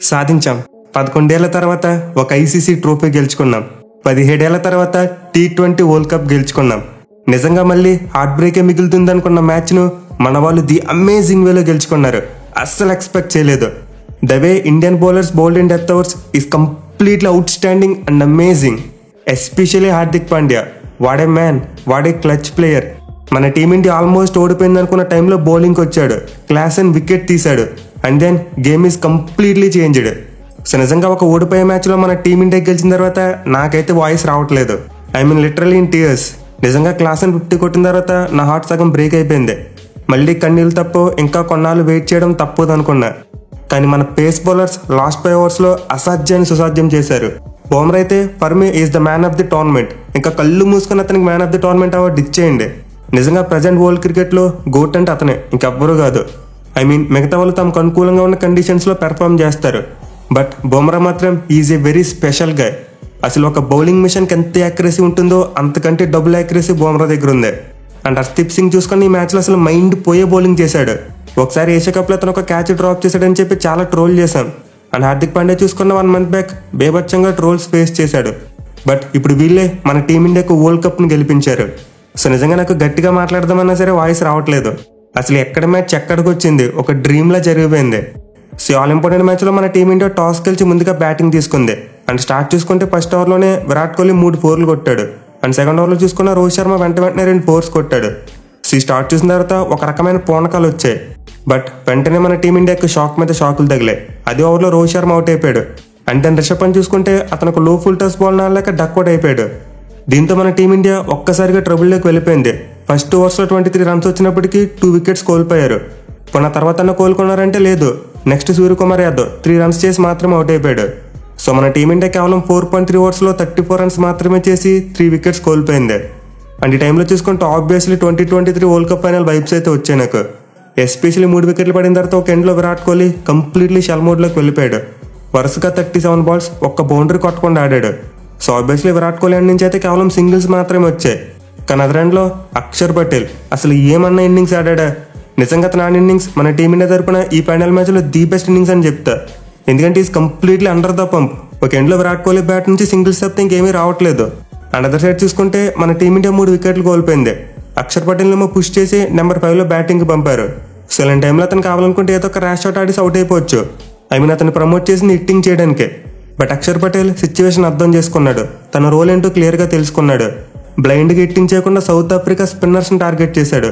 సాధించాం. 11 ఏళ్ల తర్వాత ఒక ఐసీసీ ట్రోఫీ గెలుచుకున్నాం. 17 ఏళ్ల తర్వాత T20 వరల్డ్ కప్ గెలుచుకున్నాం. నిజంగా మళ్ళీ హార్ట్ బ్రేకే మిగులుతుందనుకున్న మ్యాచ్ను మన వాళ్ళు ది అమేజింగ్ వేలో గెలుచుకున్నారు. అస్సలు ఎక్స్పెక్ట్ చేయలేదు. The way Indian bowlers bowled in death overs is completely outstanding and amazing. Especially Hardik Pandya, వాడే మ్యాన్, వాడే క్లచ్ ప్లేయర్. మన టీమిండియా ఆల్మోస్ట్ ఓడిపోయింది అనుకున్న టైంలో బౌలింగ్కి వచ్చాడు, క్లాస్ అండ్ వికెట్ తీశాడు, and then game is completely changed. So నిజంగా ఒక ఓడిపోయే మ్యాచ్లో మన టీమిండియా గెలిచిన తర్వాత నాకైతే వాయిస్ రావట్లేదు. I mean literally in tears. నిజంగా క్లాస్ అండ్ 50 కొట్టిన తర్వాత నా హార్ట్ సగం బ్రేక్ అయిపోయింది. మళ్ళీ కన్నీళ్ళు తప్పు, ఇంకా కొన్నాళ్ళు వెయిట్ చేయడం తప్పదు అనుకున్నా. కానీ మన పేస్ బౌలర్స్ లాస్ట్ 5 ఓవర్స్లో అసాధ్యాన్ని సుసాధ్యం చేశారు. బౌమర్ అయితే for me is the man of the tournament. ఇంకా కళ్ళు మూసుకుని అతనికి man of the tournament award ఇచ్చేయండి. నిజంగా ప్రజెంట్ వరల్డ్ క్రికెట్లో గోట్ అంటే అతనే, ఇంకెవ్వరూ కాదు. ఐ మీన్ మిగతా వాళ్ళు తమకు అనుకూలంగా ఉన్న కండిషన్స్లో పెర్ఫామ్ చేస్తారు, బట్ బుమ్రా మాత్రం is a very special guy. అసలు ఒక బౌలింగ్ మిషన్కి ఎంత యాక్యురసీ ఉంటుందో అంతకంటే డబుల్ యాక్యురసీ బుమ్రా దగ్గర ఉంది. అండ్ హర్దీప్ సింగ్ చూసుకొని ఈ మ్యాచ్లో అసలు మైండ్ పోయే బౌలింగ్ చేశాడు. ఒకసారి ఏషియా కప్లో అతను ఒక క్యాచ్ డ్రాప్ చేశాడని చెప్పి చాలా ట్రోల్ చేశాం. అండ్ హార్దిక్ పాండ్యా చూసుకున్న 1 మంత్ బ్యాక్ బేభత్సంగా ట్రోల్స్ ఫేస్ చేశాడు. బట్ ఇప్పుడు వీళ్ళే మన టీమిండియాకు వరల్డ్ కప్ను గెలిపించారు. సో నిజంగా నాకు గట్టిగా మాట్లాడదామన్నా సరే వాయిస్ రావట్లేదు. అసలు ఎక్కడ మ్యాచ్ ఎక్కడికి వచ్చింది, ఒక డ్రీమ్లా జరిగిపోయింది. సో ఆల్ ఇంపార్టెంట్ మ్యాచ్లో మన టీమిండియా టాస్ గెలిచి ముందుగా బ్యాటింగ్ తీసుకుంది. అండ్ స్టార్ట్ చూసుకుంటే ఫస్ట్ ఓవర్లోనే విరాట్ కోహ్లీ 3 4లు కొట్టాడు. అండ్ సెకండ్ ఓవర్లో చూసుకున్న రోహిత్ శర్మ వెంటనే 2 4s కొట్టాడు. సో ఈ స్టార్ట్ చూసిన తర్వాత ఒక రకమైన పూనకాలు వచ్చాయి. బట్ వెంటనే మన టీమిండియాకి షాక్ మీద షాకులు తగిలాయి. అదే ఓవర్లో రోహిత్ శర్మ అవుట్ అయిపోయాడు. అండ్ దెన్ రిషబ్ పంత్ చూసుకుంటే అతను లో ఫుల్ టస్ బాల్ నాలేక డక్అవుట్ అయిపోయాడు. దీంతో మన టీమిండియా ఒక్కసారిగా ట్రబుల్లోకి వెళ్ళిపోయింది. ఫస్ట్ ఓవర్స్లో 23 రన్స్ వచ్చినప్పటికీ 2 వికెట్స్ కోల్పోయారు. కొన్న తర్వాత కోలుకున్నారంటే లేదు. నెక్స్ట్ సూర్యకుమార్ యాదవ్ 3 రన్స్ చేసి మాత్రమే అవుట్ అయిపోయాడు. సో మన టీమిండియా కేవలం 4.3 ఓవర్స్లో 34 రన్స్ మాత్రమే చేసి 3 వికెట్స్ కోల్పోయింది. అండ్ ఈ టైంలో చూసుకుంటే obviously 2023 world cup final vibes అయితే వచ్చాయి నాకు. ఎస్పెషల్లీ 3 వికెట్లు పడిన తర్వాత ఒక ఎండ్లో విరాట్ కోహ్లీ కంప్లీట్లీ షెల్ మోడ్లోకి వెళ్ళిపోయాడు. వరుసగా 37 బాల్స్ ఒక్క బౌండరీ కొట్టకుండా ఆడాడు. So obviously Virat Kohli end నుంచి అయితే కేవలం సింగిల్స్ మాత్రమే వచ్చాయి. కానీ అదర్ ఎండ్లో అక్షర్ పటేల్ అసలు ఏమన్నా ఇన్నింగ్స్ ఆడాడా. నిజంగా తన ఇన్నింగ్స్ మన టీమిండియా తరపున ఈ ఫైనల్ మ్యాచ్లో ది బెస్ట్ ఇన్నింగ్స్ అని చెప్తా. ఎందుకంటే is completely under the pump. ఒక ఎండ్లో విరాట్ కోహ్లీ బ్యాట్ నుంచి సింగిల్స్ తప్పితే ఇంకేమీ రావట్లేదు. అండ్ అదర్ సైడ్ చూసుకుంటే మన టీమిండియా 3 వికెట్లు కోల్పోయింది. అక్షర్ పటేల్ ఏమో పుష్ చేసి నెంబర్ 5లో బ్యాటింగ్కి పంపారు. సో ఇలాంటి టైంలో అతను కావాలనుకుంటే ఏదో ఒక ర్యాష్ షాట్ ఆడేసి అవుట్ అయిపోవచ్చు. ఐ మీన్ అతను ప్రమోట్ చేసింది హిట్టింగ్ చేయడానికే. బట్ అక్షర్ పటేల్ సిచ్యువేషన్ అర్థం చేసుకున్నాడు. తన రోల్ ఏంటో క్లియర్గా తెలుసుకున్నాడు. బ్లైండ్గా హిట్టింగ్ చేయకుండా సౌత్ ఆఫ్రికా స్పిన్నర్స్ని టార్గెట్ చేశాడు.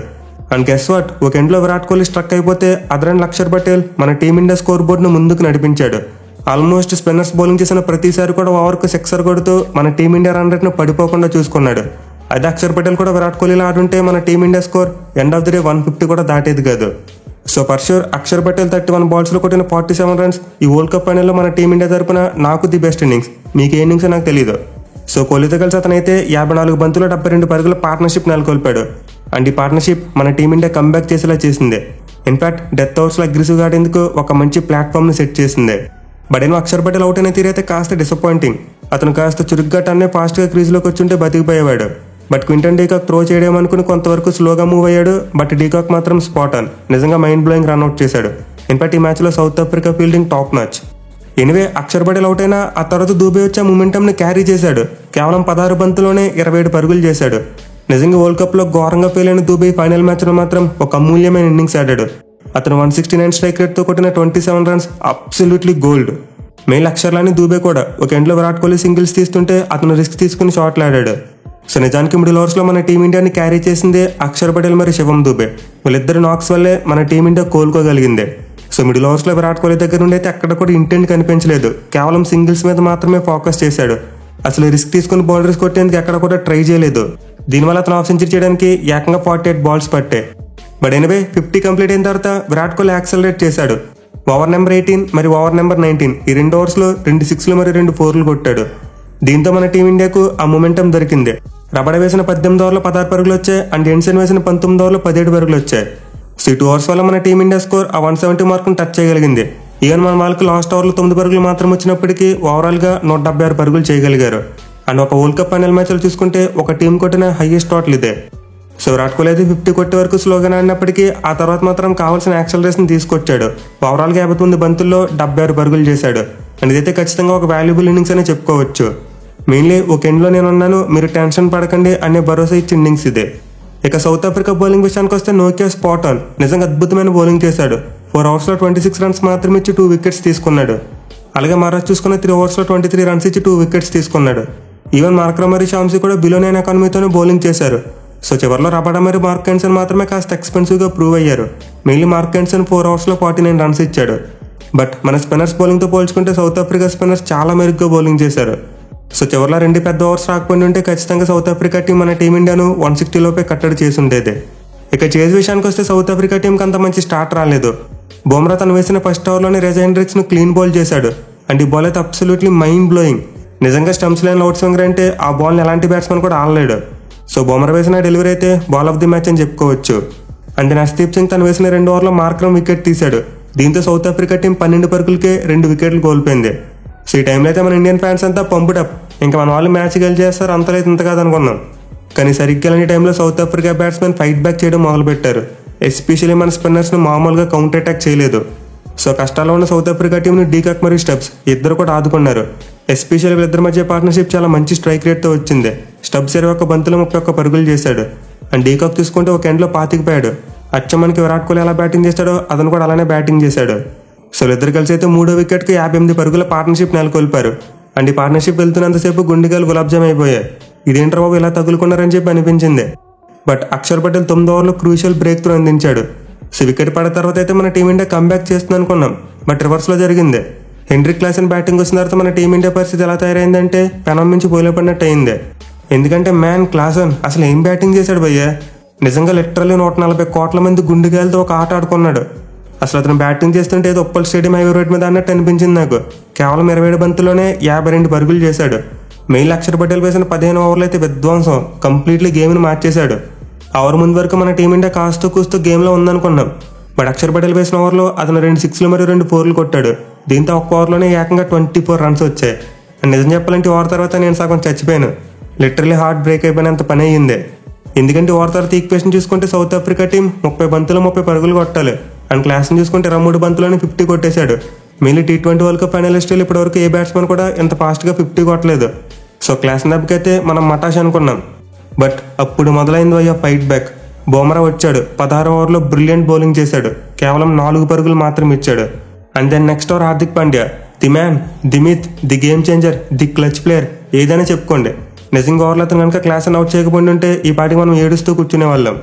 అండ్ గెస్ వాట్, ఒక ఎండ్లో విరాట్ కోహ్లీ స్ట్రక్ అయిపోతే అదర్ ఎండ్ అక్షర్ పటేల్ మన టీమిండియా స్కోర్ బోర్డును ముందుకు నడిపించాడు. ఆల్మోస్ట్ స్పిన్నర్స్ బౌలింగ్ చేసిన ప్రతిసారి కూడా ఓవర్కు 6 కొడుతూ మన టీమిండియా రన్ రేట్ను పడిపోకుండా చూసుకున్నాడు. అదే అక్షర్ పటేల్ కూడా విరాట్ కోహ్లీలో ఆడుంటే మన team India score end of the day 150 కూడా దాటేది కాదు. So for sure Akshar Patel 31 బాల్స్లో కొట్టిన 47 రన్స్ ఈ వరల్డ్ కప్ ఫైనల్లో మన టీమిండియా తరపున నాకు ది బెస్ట్ ఇన్నింగ్స్. మీకు ఏ ఇన్నింగ్స్ నాకు తెలియదు. సో కోహ్లీతో కలిసి అతనైతే 54 బంతులు 72 పరుగుల పార్ట్నర్షిప్ నెలకొల్పాడు. అండ్ ఈ పార్ట్నర్షిప్ మన టీమిండియా కంబ్యాక్ చేసేలా చేసింది. ఇన్ఫాక్ట్ డెత్ ఓవర్స్లో అగ్రెసివ్గా ఆడేందుకు ఒక మంచి ప్లాట్ఫామ్ని సెట్ చేసింది. బట్ ఏమో అక్షర్ పటేల్ అవుట్ అయిన తీరైతే కాస్త డిసప్పాయింటింగ్. అతను కాస్త చురుగ్గా టన్నే ఫాస్ట్గా క్రీజ్లోకి వచ్చుంటే బతికిపోయేవాడు. బట్ క్వింటన్ డీకాక్ త్రో చేయడం అనుకుని కొంతవరకు స్లోగా మూవ్ అయ్యాడు. బట్ డీకాక్ మాత్రం స్పాట్ ఆన్, నిజంగా మైండ్ బ్లోయింగ్ రన్అట్ చేశాడు. ఇన్ఫాక్ట్ ఈ మ్యాచ్లో South Africa fielding top match. Anyway Akshar Patel out అయినా ఆ తర్వాత దూబే వచ్చే మూమెంటంని క్యారీ చేశాడు. కేవలం 16 బంతుల్లోనే 27 పరుగులు చేశాడు. నిజంగా వరల్డ్ కప్లో ఘోరంగా ఫెయిల్ అయిన దూబే ఫైనల్ మ్యాచ్లో మాత్రం ఒక అమూల్యమైన ఇన్నింగ్స్ ఆడాడు. అతను 169 స్ట్రైక్ రేట్తో కొట్టిన 27 రన్స్ అబ్సల్యూట్లీ గోల్డ్. మెయిన్ అక్షర్లాని దూబే కూడా ఒక ఎండ్లో విరాట్ కోహ్లీ సింగిల్స్ తీస్తుంటే అతను రిస్క్ తీసుకుని షాట్లు ఆడాడు. సో నిజానికి మిడిల్ ఓవర్స్లో మన టీమిండియాని క్యారీ చేసిందే అక్షర్ పటేల్ మరి శివం దూబే. వీళ్ళిద్దరు నాక్స్ వల్లే మన టీమిండియా కోలుకోగలిగింది. సో మిడిల్ ఓవర్స్లో విరాట్ కోహ్లీ దగ్గర నుండి అయితే అక్కడ కూడా ఇంటెంట్ కనిపించలేదు. కేవలం సింగిల్స్ మీద మాత్రమే ఫోకస్ చేశాడు. అసలు రిస్క్ తీసుకుని బౌండరీస్ కొట్టేందుకు ఎక్కడ కూడా ట్రై చేయలేదు. దీనివల్ల అతను హాఫ్ సెంచరీ చేయడానికి ఏకంగా 48 బాల్స్ పట్టాయి. బట్ ఎనివే 50 కంప్లీట్ అయిన తర్వాత విరాట్ కోహ్లీ యాక్సలరేట్ చేశాడు. ఓవర్ నెంబర్ 18 మరి ఓవర్ నెంబర్ 19 ఈ 2 ఓవర్స్లో 2 6లు మరి 2 4లు కొట్టాడు. దీంతో మన టీమిండియాకు ఆ మొమెంటం దొరికింది. రబడ వేసిన 18 ఓవర్లో 16 పరుగులు వచ్చాయి. అండ్ ఎన్సెన్ వేసిన 19 ఓవర్లో 17 పరుగులు వచ్చాయి. సో 2 ఓవర్స్ వల్ల మన టీమిండియా స్కోర్ ఆ 170 మార్కును టచ్ చేయగలిగింది. ఈవెన్ మన వాళ్ళకి లాస్ట్ ఓవర్లో 9 పరుగులు మాత్రం వచ్చినప్పటికీ ఓవరాల్గా 176 పరుగులు చేయగలిగారు. అండ్ ఒక వరల్డ్ కప్ ఫైనల్ మ్యాచ్లో చూసుకుంటే ఒక టీం కొట్టిన హైయెస్ట్ టోటల్ ఇదే. సో విరాట్ కోహ్లీ అయితే 50 కొట్టే వరకు స్లోగానే ఆడినప్పటికీ ఆ తర్వాత మాత్రం కావాల్సిన యాక్సలరేషన్ తీసుకొచ్చాడు. ఓవరాల్గా 59 బంతుల్లో 76 పరుగులు చేశాడు. అండ్ ఇదైతే ఖచ్చితంగా ఒక వాల్యుబుల్ ఇన్నింగ్స్ అనే చెప్పుకోవచ్చు. మెయిన్లీ ఒక ఎండ్లో నేనున్నాను, మీరు టెన్షన్ పడకండి అనే భరోసా ఇచ్చి ఇన్నింగ్స్ ఇదే. ఇక సౌత్ ఆఫ్రికా బౌలింగ్ విషయానికి వస్తే నోకియా స్పాట్ ఆన్, నిజంగా అద్భుతమైన బౌలింగ్ చేశాడు. 4 ఓవర్స్లో 26 రన్స్ మాత్రమే ఇచ్చి 2 వికెట్స్ తీసుకున్నాడు. అలాగే మహారాజ్ చూసుకున్న 3 ఓవర్స్లో 23 రన్స్ ఇచ్చి 2 వికెట్స్ తీసుకున్నాడు. ఈవెన్ మార్క్రమ్ మరియు షామ్సీ కూడా బిలో 9 ఎకానమీతోనే బౌలింగ్ చేశారు. సో చివరిలో రబాడా మరియు మార్క్ హెన్సన్ మాత్రమే కాస్త ఎక్స్పెన్సివ్గా ప్రూవ్ అయ్యారు. మెయిన్లీ మార్క్ హెన్సన్ 4 ఓవర్స్లో 49 రన్స్ ఇచ్చాడు. బట్ మన స్పిన్నర్స్ బౌలింగ్తో పోల్చుకుంటే సౌత్ ఆఫ్రికా స్పిన్నర్స్ చాలా మెరుగ్గా బౌలింగ్ చేశారు. సో చివరిలో 2 పెద్ద ఓవర్స్ రాకపోయి ఉంటే ఖచ్చితంగా సౌత్ ఆఫ్రికా టీం మన టీమిండియాను 160 లోపే కట్టడి చేసి ఉండేది. ఇక చేజ్ విషయానికి వస్తే సౌత్ ఆఫ్రికా టీంకి అంత మంచి స్టార్ట్ రాలేదు. బుమ్రా తను వేసిన ఫస్ట్ ఓవర్లోనే రెజా హెండ్రిక్స్ను క్లీన్ బౌల్ చేశాడు. అండ్ ఈ బాల్ అయితే అబ్సల్యూట్లీ మైండ్ బ్లోయింగ్. నిజంగా స్టంప్స్ లైన్ అవుట్ స్వింగర్ అంటే ఆ బాల్ని ఎలాంటి బ్యాట్స్మెన్ కూడా ఆడలేడు. సో బుమ్రా వేసిన డెలివరీ అయితే బాల్ ఆఫ్ ది మ్యాచ్ అని చెప్పుకోవచ్చు. అండ్ హర్షదీప్ సింగ్ తను వేసిన 2 ఓవర్లో మార్క్రమ్ వికెట్ తీశాడు. దీంతో సౌత్ ఆఫ్రికా టీం 12 పరుగులకే 2 వికెట్లు కోల్పోయింది. సో ఈ టైంలో అయితే మన ఇండియన్ ఫ్యాన్స్ అంతా పంపుడప్, ఇంకా మన వాళ్ళు మ్యాచ్ గెలిచేస్తారు, అంతలేదు ఇంత కాదనుకున్నాం. కానీ సరిగ్గా ఈ టైంలో south Africa batsmen fight back చేయడం మొదలుపెట్టారు. ఎస్పెషల్లీ మన స్పిన్నర్స్ను మామూలుగా కౌంటర్ అటాక్ చేయలేదు. సో కష్టాల్లో ఉన్న సౌత్ ఆఫ్రికా టీంని డీకాక్ మరియు స్టబ్స్ ఇద్దరు కూడా ఆదుకున్నారు. ఎస్పెషల్లీ వీళ్ళిద్దరి మధ్య పార్ట్నర్షిప్ చాలా మంచి స్ట్రైక్ రేట్తో వచ్చింది. స్టబ్స్ 21 బంతులు 31 పరుగులు చేశాడు. అండ్ డీకాక్ తీసుకుంటే ఒక ఎండ్లో పాతికిపోయాడు. అచ్చం మనకి విరాట్ కోహ్లీ ఎలా బ్యాటింగ్ చేశాడో అతను కూడా అలానే బ్యాటింగ్ చేశాడు. సో ఇద్దరు కలిసి అయితే 3వ వికెట్కి 58 పరుగుల పార్ట్నర్షిప్ నెలకొల్పారు. అండ్ ఈ పార్ట్నర్షిప్ వెళ్తున్నంతసేపు గుండెగాలు గులాబ్జామ్ అయిపోయాయి. ఇదేంట్రా బాబు ఇలా తగులుకున్నారని చెప్పి అనిపించింది. బట్ అక్షర్ పటేల్ 9వ ఓవర్లో క్రూషియల్ బ్రేక్ త్రూ అందించాడు. సో వికెట్ పడిన తర్వాత అయితే మన టీమిండియా కంబ్యాక్ చేస్తుంది అనుకున్నాం. బట్ రివర్స్లో జరిగింది. హెన్రిక్ క్లాసెన్ బ్యాటింగ్ వచ్చిన తర్వాత మన టీమిండియా పరిస్థితి ఎలా తయారైందంటే పెనం నుంచి పోలేపడినట్టు అయింది. ఎందుకంటే మ్యాన్ క్లాసెన్ అసలు ఏం బ్యాటింగ్ చేశాడు భయ్యా. నిజంగా లిటరల్లీ 140 కోట్ల మంది గుండెగాలతో ఒక ఆట ఆడుకున్నాడు. అసలు అతను బ్యాటింగ్ చేస్తుంటే ఏదో ఉప్పల్ స్టేడియం హైవే రోడ్ మీద అన్నట్టు అనిపించింది నాకు. కేవలం 27 బంతుల్లోనే 52 పరుగులు చేశాడు. మెయిన్ అక్షర్ పటేల్ వేసిన 15 ఓవర్లు అయితే విధ్వంసం, కంప్లీట్లీ గేమ్ని మార్చేశాడు. ఓవర్ ముందు వరకు మన టీమిండియా కాస్తూ కూస్తూ గేమ్లో ఉందనుకున్నాం. బట్ అక్షర్ పటేల్ వేసిన ఓవర్లో అతను 2 సిక్స్లు మరియు 2 ఫోర్లు కొట్టాడు. దీంతో ఒక్క ఓవర్లోనే ఏకంగా 24 రన్స్ వచ్చాయి. అండ్ నిజం చెప్పాలంటే ఓవర్ తర్వాత నేను సగం చచ్చిపోయాను. లిటరలీ హార్ట్ బ్రేక్ అయిపోయినంత పని అయ్యింది. ఎందుకంటే ఓవర్ తర్వాత ఈక్వేషన్ చూసుకుంటే సౌత్ ఆఫ్రికా టీం 30 బంతులు 30 పరుగులు కొట్టాలి. అండ్ క్లాస్ని చూసుకుంటే 23 బంతుల్లోనే 50 కొట్టేశాడు. మెయిన్లీ T20 వరల్డ్ కప్ ఫైనలిస్టులు ఇప్పటివరకు ఏ బ్యాట్స్మెన్ కూడా ఇంత ఫాస్ట్గా 50 కొట్టలేదు. సో క్లాస్ దెబ్బకైతే మనం మటాష్ అనుకున్నాం. బట్ అప్పుడు మొదలైంది అయ్యా ఫైట్ బ్యాక్. బుమ్రా వచ్చాడు, 16వ ఓవర్లో బ్రిలియంట్ బౌలింగ్ చేశాడు. కేవలం 4 పరుగులు మాత్రం ఇచ్చాడు. And then next over Hardik Pandya, the man, the myth, the game changer, the clutch player, ఏదైనా చెప్పుకోండి. నిజంగా ఓవర్లో అతను కనుక క్లాసన్ అవుట్ చేయకపోయి ఉంటే ఈ పాటికి మనం ఏడుస్తూ కూర్చునే వాళ్ళం.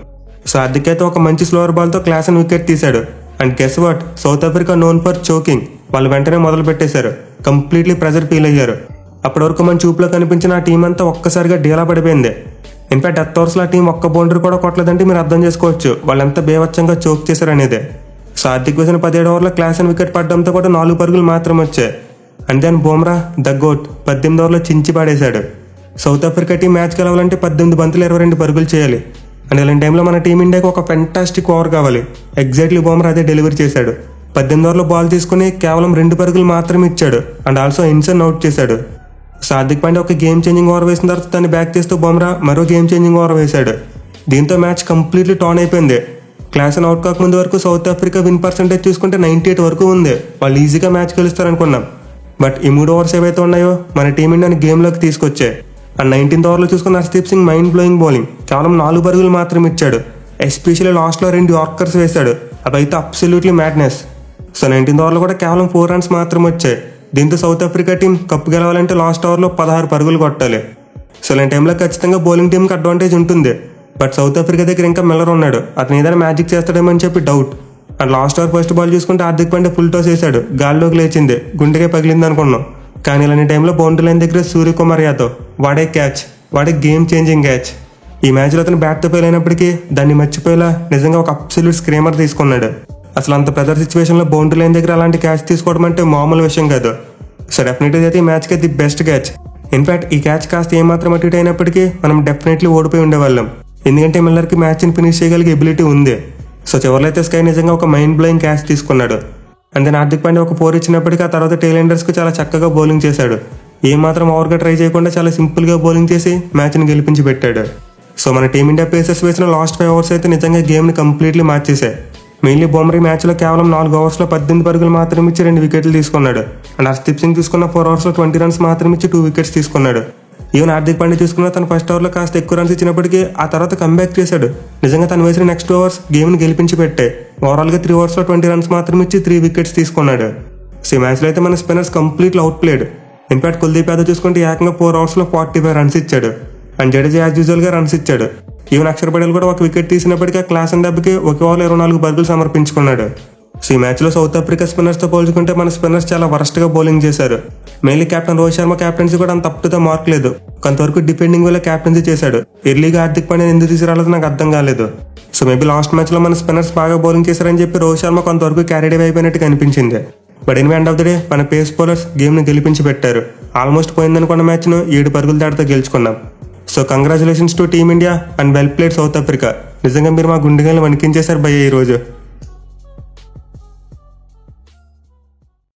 సో హార్దిక్ అయితే ఒక మంచి స్లోవర్ బాల్తో క్లాసన్ వికెట్ తీశాడు. And guess what, south Africa known for choking. వాళ్ళు వెంటనే మొదలు పెట్టేశారు. కంప్లీట్లీ ప్రెజర్ ఫీల్ అయ్యారు. అప్పటి వరకు మన చూపులో కనిపించిన ఆ టీం అంతా ఒక్కసారిగా డీలా పడిపోయింది. ఇన్ఫాక్ట్ డెత్ ఓవర్స్లో ఆ టీం ఒక్క బౌండరీ కూడా కొట్టలేదంటే మీరు అర్థం చేసుకోవచ్చు వాళ్ళు ఎంత బేవచ్చంగా చోక్ చేశారు అనేది. సో హార్దిక్ వేసిన 17 ఓవర్లో క్లాసన్ వికెట్ పడడంతో కూడా 4 పరుగులు మాత్రం వచ్చాయి. And then Bumrah the GOAT 18 ఓవర్లో చించి పడేశాడు. సౌత్ ఆఫ్రికా టీం మ్యాచ్ గెలవాలంటే 18 బంతులు 22 పరుగులు చేయాలి. అండ్ ఇలాంటి టైంలో మన టీమిండియాకి ఒక ఫెంటాస్టిక్ ఓవర్ కావాలి. ఎగ్జాక్ట్లీ బుమ్రా అదే డెలివరీ చేశాడు. 18 ఓవర్లో బాల్ తీసుకుని కేవలం 2 పరుగులు మాత్రమే ఇచ్చాడు. అండ్ ఆల్సో ఇన్సన్ అవుట్ చేశాడు. సో హార్దిక్ పాండ్యా ఒక గేమ్ చేంజింగ్ ఓవర్ వేసిన తర్వాత దాన్ని బ్యాక్ చేస్తూ బుమ్రా మరో గేమ్ చేంజింగ్ ఓవర్ వేశాడు. దీంతో మ్యాచ్ కంప్లీట్లీ టర్న్ అయిపోయింది. క్లాసన్ అవుట్ కాకముందు వరకు సౌత్ ఆఫ్రికా విన్ పర్సెంటేజ్ చూసుకుంటే 98 వరకు ఉంది. వాళ్ళు ఈజీగా మ్యాచ్ గెలుస్తారనుకున్నాం. బట్ ఈ 3 ఓవర్స్ ఏవైతే ఉన్నాయో మన టీమిండియాని గేమ్లోకి తీసుకొచ్చాయి. అండ్ 19th ఓవర్లో చూసుకున్న Harshdeep Singh mind blowing bowling, కేవలం 4 పరుగులు మాత్రం ఇచ్చాడు. ఎస్పెషల్లీ లాస్ట్లో 2 యార్కర్స్ వేశాడు. అవి అయితే అబ్సల్యూట్లీ మ్యాడ్నెస్. సో 19th ఓవర్లో కూడా కేవలం 4 రన్స్ మాత్రం వచ్చాయి. దీంతో సౌత్ ఆఫ్రికా టీం కప్పు గెలవాలంటే లాస్ట్ ఓవర్లో 16 పరుగులు కొట్టాలి. సో ఇలాంటి టైంలో ఖచ్చితంగా బౌలింగ్ టీంకి అడ్వాంటేజ్ ఉంటుంది. బట్ సౌత్ ఆఫ్రికా దగ్గర ఇంకా మిల్లర్ ఉన్నాడు. అతను ఏదైనా మ్యాజిక్ చేస్తాడేమో అని చెప్పి doubt. And last over first ball చూసుకుంటే హార్దిక్ పాండ్యా ఫుల్ టాస్ వేశాడు. గాల్లోకి లేచింది, గుండెకే పగిలింది అనుకున్నాం. కానీ ఇలాంటి టైంలో బౌండరీ లైన్ దగ్గర సూర్యకుమార్ యాదవ్ వాడే క్యాచ్, వాడే గేమ్ చేంజింగ్ క్యాచ్. ఈ మ్యాచ్లో అతను బ్యాట్తో ఫెయిల్ అయినప్పటికీ దాన్ని మర్చిపోయేలా నిజంగా ఒక అబ్సల్యూట్ స్క్రీమర్ తీసుకున్నాడు. అసలు అంత ప్రెజర్ సిచ్యువేషన్లో బౌండరీ లైన్ దగ్గర అలాంటి క్యాచ్ తీసుకోవడం అంటే మామూలు విషయం కాదు. సో డెఫినెట్గా అయితే ఈ మ్యాచ్కి ది బెస్ట్ క్యాచ్. ఇన్ఫాక్ట్ ఈ క్యాచ్ కాస్త ఏమాత్రం అటు ఇటు అయినప్పటికీ మనం డెఫినెట్లీ ఓడిపోయి ఉండేవాళ్ళం. ఎందుకంటే మిల్లర్కి మ్యాచ్ని ఫినిష్ చేయగలిగే ఎబిలిటీ ఉంది. సో చివరిలో అయితే స్కై నిజంగా ఒక మైండ్ బ్లోయింగ్ క్యాచ్ తీసుకున్నాడు. అండ్ దెన్ హార్దిక్ పాండ్యా ఒక 4 ఇచ్చినప్పటికీ ఆ తర్వాత టైలెండర్స్కి చాలా చక్కగా బౌలింగ్ చేశాడు. ఏమాత్రం ఓవర్గా ట్రై చేయకుండా చాలా సింపుల్గా బౌలింగ్ చేసి మ్యాచ్ని గెలిపించి పెట్టాడు. సో మన టీమిండియా పేసర్స్ వేసిన లాస్ట్ 5 ఓవర్స్ అయితే నిజంగా గేమ్ని కంప్లీట్లీ మార్చేశాయి. మెయిన్లీ బుమ్రా మ్యాచ్లో కేవలం 4 ఓవర్స్లో 18 పరుగులు మాత్రం ఇచ్చి 2 వికెట్లు తీసుకున్నాడు. అండ్ హర్షదీప్ సింగ్ తీసుకున్న 4 ఓవర్స్లో 20 రన్స్ మాత్రం ఇచ్చి 2 వికెట్స్ తీసుకున్నాడు. ఈవెన్ హార్దిక్ పాండ్యా తీసుకున్న తన ఫస్ట్ ఓవర్లో కాస్త ఎక్కువ రన్స్ ఇచ్చినప్పటికీ ఆ తర్వాత కంబ్యాక్ చేశాడు. నిజంగా తను వేసిన నెక్స్ట్ ఓవర్స్ గేమ్ని గెలిపించి పెట్టే. ఓవరాల్గా 3 ఓవర్స్లో 20 రన్స్ మాత్రం ఇచ్చి 3 వికెట్స్ తీసుకున్నాడు. సో ఈ మ్యాచ్లో అయితే మన spinners completely out played. In fact Kuldeep Yadav చూసుకుంటే ఏకంగా 4 ఓవర్స్లో 45 రన్స్ ఇచ్చాడు. అండ్ జడేజా యాజ్ యూజువల్గా రన్స్ ఇచ్చాడు. ఈవెన్ అక్షర్ పటేల్ కూడా ఒక వికెట్ తీసినప్పటికీ ఆ క్లాస్ అండ్ దెబ్బకి ఒక ఓవర్లో 24 పరుగులు సమర్పించుకున్నాడు. సో ఈ మ్యాచ్లో సౌత్ ఆఫ్రికా స్పిన్నర్స్తో పోల్చుకుంటే మన స్పిన్నర్స్ చాలా వరస్ట్గా బౌలింగ్ చేశారు. Mainly captain Rohit Sharma captaincy కూడా అంత అప్ టు ద మార్క్ లేదు. కొంతవరకు డిపెండింగ్ వల్ల క్యాప్టెన్సీ చేశాడు. ఎర్లీగా హార్దిక్ పాండ్యా ఎందుకు తీసుకురాలేదు నాకు అర్థం కాలేదు. సో మేబీ లాస్ట్ మ్యాచ్లో మన స్పిన్నర్స్ బాగా బౌలింగ్ చేశారని చెప్పి రోహిత్ శర్మ కొంతవరకు క్యారీడ్ అయిపోయినట్టు కనిపించింది. But anyway end of the day మన పేస్ బౌలర్స్ గేమ్ని గెలిపించి పెట్టారు. ఆల్మోస్ట్ పోయిందనుకున్న మ్యాచ్ను 7 పరుగుల తేడాతో గెలుచుకున్నాం. So congratulations to team India and well played South Africa. నిజంగా మీరు మా గుండెగాలను వణికించేశారు భయ్య ఈరోజు.